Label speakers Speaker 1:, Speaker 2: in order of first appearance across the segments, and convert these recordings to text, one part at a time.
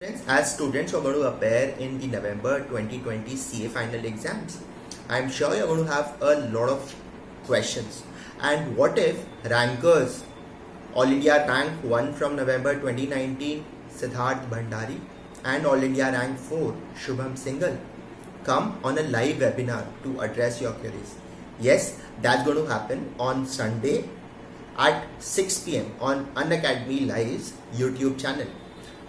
Speaker 1: Friends, as students are going to appear in the November 2020 CA final exams, I'm sure you're going to have a lot of questions. And what if rankers, All India Rank 1 from November 2019, Siddharth Bhandari, and All India Rank 4, Shubham Singhal, come on a live webinar to address your queries? Yes, that's going to happen on Sunday at 6 p.m. on Unacademy Live's YouTube channel.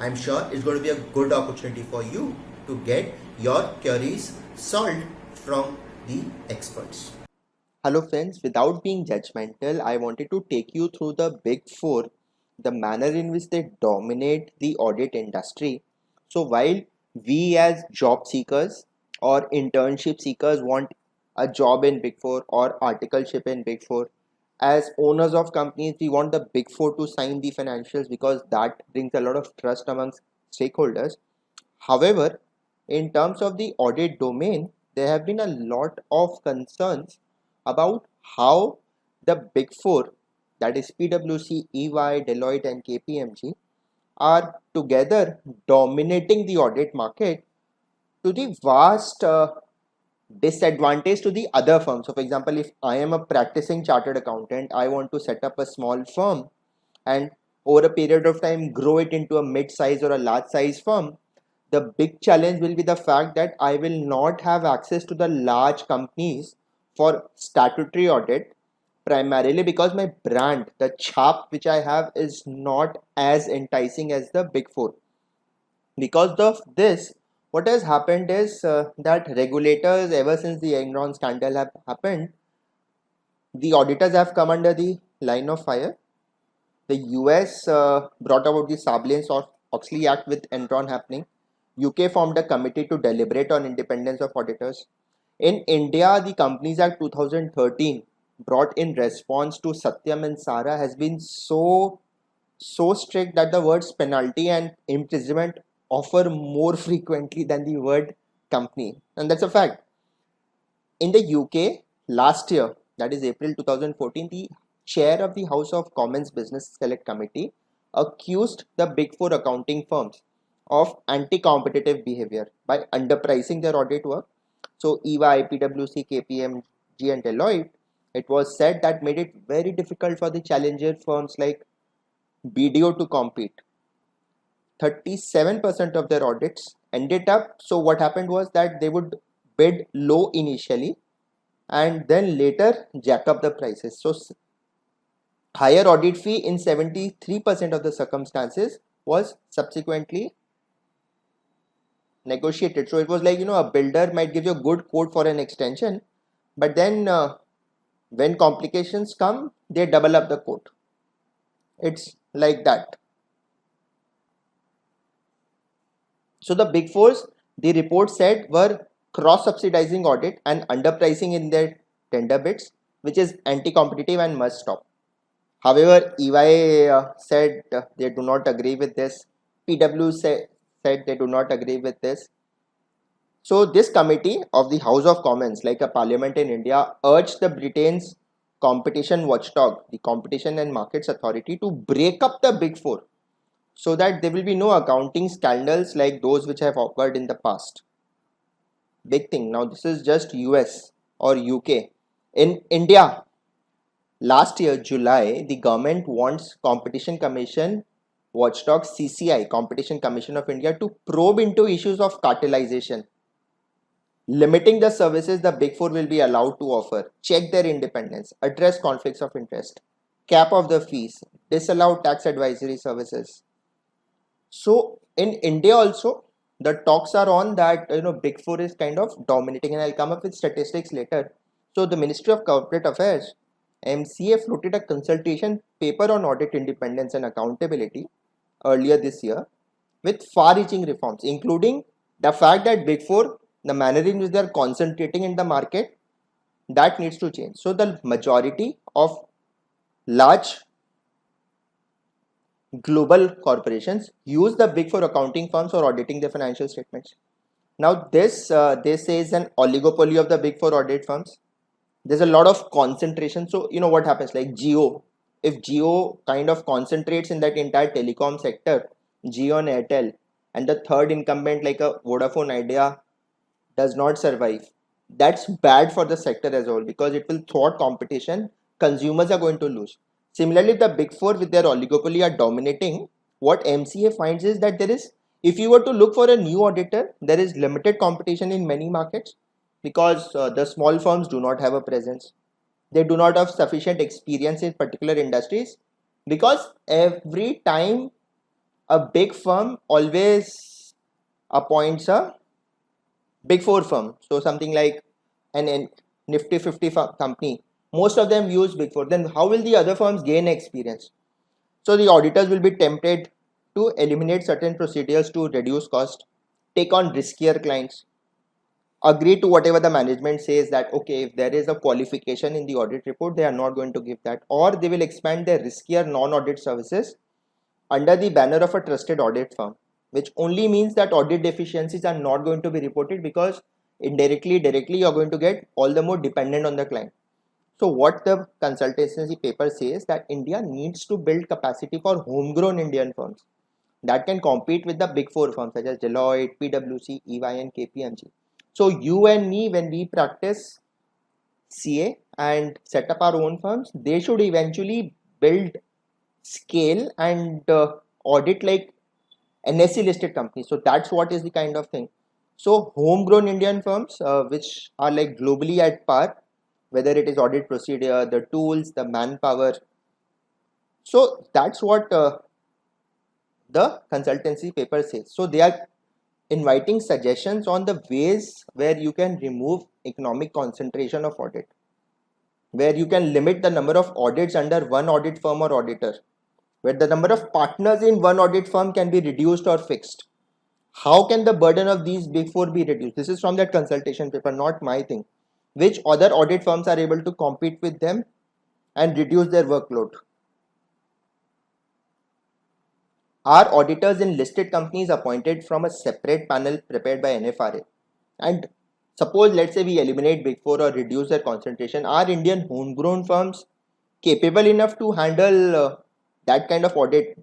Speaker 1: I'm sure it's going to be a good opportunity for you to get your queries solved from the experts. Hello friends, without being judgmental, I wanted to take you through the big four, the manner in which they dominate the audit industry. So while we as job seekers or internship seekers want a job in big four or articleship in big four, as owners of companies, we want the big four to sign the financials because that brings a lot of trust amongst stakeholders. However, in terms of the audit domain, there have been a lot of concerns about how the big four, that is PwC, EY, Deloitte, and KPMG, are together dominating the audit market to the vast disadvantage to the other firms. So for example, if I am a practicing chartered accountant, I want to set up a small firm and over a period of time grow it into a mid-size or a large size firm. The big challenge will be the fact that I will not have access to the large companies for statutory audit, primarily because my brand, the chap which I have, is not as enticing as the big four. Because of this, what has happened is that regulators, ever since the Enron scandal have happened, the auditors have come under the line of fire. The US brought about the Sarbanes-Oxley Act with Enron happening. UK formed a committee to deliberate on independence of auditors. In India, the Companies Act 2013, brought in response to Satyam and Sara, has been so strict that the words penalty and imprisonment offer more frequently than the word company, and that's a fact. In the UK, last year, that is April 2014, the chair of the House of Commons Business Select Committee accused the big four accounting firms of anti-competitive behavior by underpricing their audit work. So EY, PwC, KPMG, and Deloitte, it was said that made it very difficult for the challenger firms like BDO to compete. 37% of their audits ended up, so what happened was that they would bid low initially and then later jack up the prices. So higher audit fee in 73% of the circumstances was subsequently negotiated. So it was like, a builder might give you a good quote for an extension, but then when complications come, they double up the quote. It's like that. So the big fours, the report said, were cross-subsidizing audit and underpricing in their tender bids, which is anti-competitive and must stop. However, EY said they do not agree with this. PwC said they do not agree with this. So this committee of the House of Commons, like a parliament in India, urged the Britain's competition watchdog, the Competition and Markets Authority, to break up the big four so that there will be no accounting scandals like those which have occurred in the past. Big thing. Now this is just US or UK. In India, last year, July, the government wants Competition Commission watchdog CCI, Competition Commission of India, to probe into issues of cartelization, limiting the services the big four will be allowed to offer, check their independence, address conflicts of interest, cap of the fees, disallow tax advisory services. So in India also, the talks are on that big four is kind of dominating, and I'll come up with statistics later. So the Ministry of Corporate Affairs, MCA, floated a consultation paper on audit independence and accountability earlier this year with far-reaching reforms, including the fact that big four, the manner in which they are concentrating in the market, that needs to change. So the majority of large global corporations use the big four accounting firms for auditing their financial statements. Now this they say is an oligopoly of the big four audit firms. There's a lot of concentration. So what happens, like Jio, if Jio kind of concentrates in that entire telecom sector, Jio and Airtel, and the third incumbent like a Vodafone Idea does not survive, that's bad for the sector as a whole because it will thwart competition. Consumers are going to lose. Similarly, the big four with their oligopoly are dominating. What MCA finds is that there is, if you were to look for a new auditor, there is limited competition in many markets because the small firms do not have a presence. They do not have sufficient experience in particular industries because every time a big firm always appoints a big four firm. So something like an Nifty 50 company, most of them use big four. Then how will the other firms gain experience? So the auditors will be tempted to eliminate certain procedures to reduce cost, take on riskier clients, agree to whatever the management says that okay, if there is a qualification in the audit report, they are not going to give that, or they will expand their riskier non-audit services under the banner of a trusted audit firm, which only means that audit deficiencies are not going to be reported because directly you're going to get all the more dependent on the client. So what the consultancy paper says that India needs to build capacity for homegrown Indian firms that can compete with the big four firms such as Deloitte, PwC, EY and KPMG. So you and me, when we practice CA and set up our own firms, they should eventually build scale and audit like NSE listed companies. So that's what is the kind of thing. So homegrown Indian firms which are like globally at par, whether it is audit procedure, the tools, the manpower. So that's what the consultancy paper says. So they are inviting suggestions on the ways where you can remove economic concentration of audit, where you can limit the number of audits under one audit firm or auditor, where the number of partners in one audit firm can be reduced or fixed. How can the burden of these big four be reduced? This is from that consultation paper, not my thing. Which other audit firms are able to compete with them and reduce their workload? Are auditors in listed companies appointed from a separate panel prepared by NFRA? And suppose, let's say we eliminate big four or reduce their concentration, are Indian homegrown firms capable enough to handle that kind of audit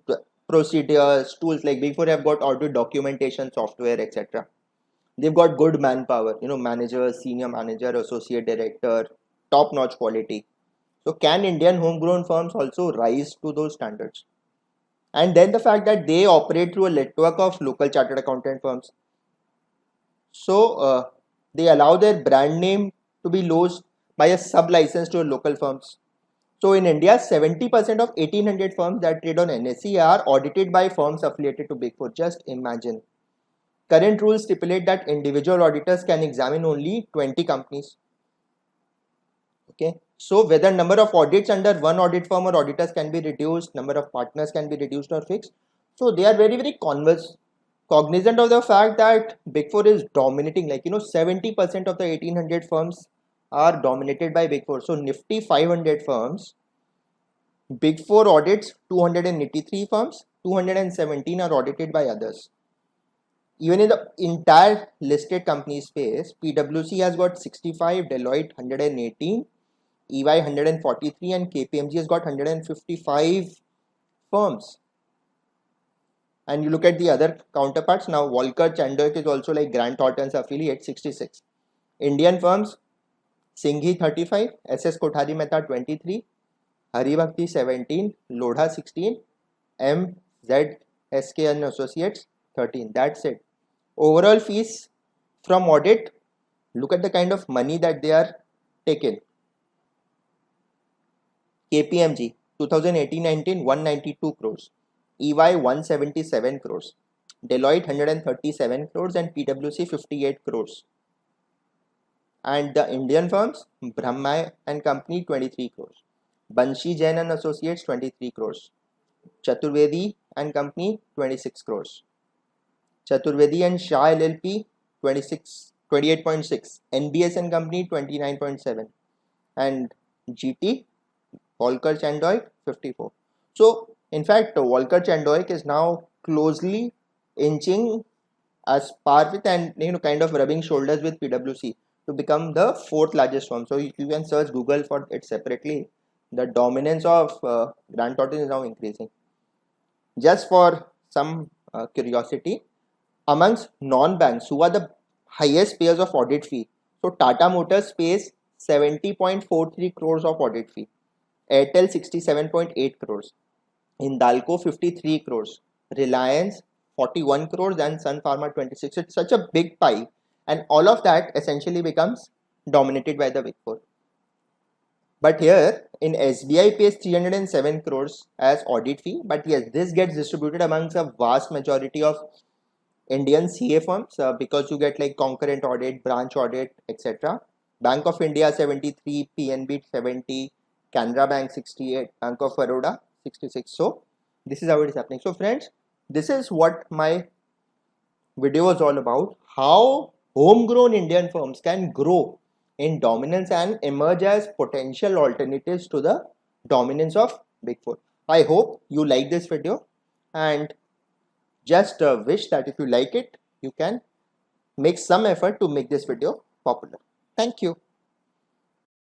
Speaker 1: procedures, tools? Like big four have got audit documentation software, etc. They've got good manpower, manager, senior manager, associate director, top notch quality. So can Indian homegrown firms also rise to those standards? And then the fact that they operate through a network of local chartered accountant firms. So they allow their brand name to be lodged by a sub license to local firms. So in India, 70% of 1800 firms that trade on NSE are audited by firms affiliated to Big Four. Just imagine. Current rules stipulate that individual auditors can examine only 20 companies. Okay. So whether number of audits under one audit firm or auditors can be reduced, number of partners can be reduced or fixed. So they are very cognizant of the fact that Big Four is dominating. 70% of the 1800 firms are dominated by Big Four. So Nifty 500 firms, Big Four audits 283 firms, 217 are audited by others. Even in the entire listed company space, PwC has got 65, Deloitte 118, EY 143 and KPMG has got 155 firms. And you look at the other counterparts now, Walker Chandiok is also like Grant Thornton's affiliate, 66. Indian firms, Singhi 35, SS Kothari Mehta 23, Haribhakti 17, Lodha 16, MZSK and Associates 13. That's it. Overall fees from audit, look at the kind of money that they are taking. KPMG 2018-19 192 crores, EY 177 crores, Deloitte 137 crores and PwC 58 crores. And the Indian firms, Brahma and Company 23 crores, Banshi Jain and Associates 23 crores, Chaturvedi and Company 26 crores, Chaturvedi and Shah LLP 28.6, NBS and Company 29.7 and GT Walker Chandiok 54. So in fact Walker Chandiok is now closely inching as par with and kind of rubbing shoulders with PwC to become the fourth largest firm. So you can search Google for it separately. The dominance of Grant Thornton is now increasing. Just for some curiosity, amongst non-banks, who are the highest payers of audit fee? So Tata Motors pays 70.43 crores of audit fee, Airtel 67.8 crores, Hindalco 53 crores, Reliance 41 crores, and Sun Pharma 26. It's such a big pie, and all of that essentially becomes dominated by the Big Four. But here in SBI pays 307 crores as audit fee, but yes, this gets distributed amongst a vast majority of Indian CA firms because you get like concurrent audit, branch audit, etc. Bank of India 73, PNB 70, Canara Bank 68, Bank of Baroda 66. So this is how it is happening. So friends, this is what my video was all about, how homegrown Indian firms can grow in dominance and emerge as potential alternatives to the dominance of Big Four. I hope you like this video, and just wish that if you like it, you can make some effort to make this video popular. Thank you.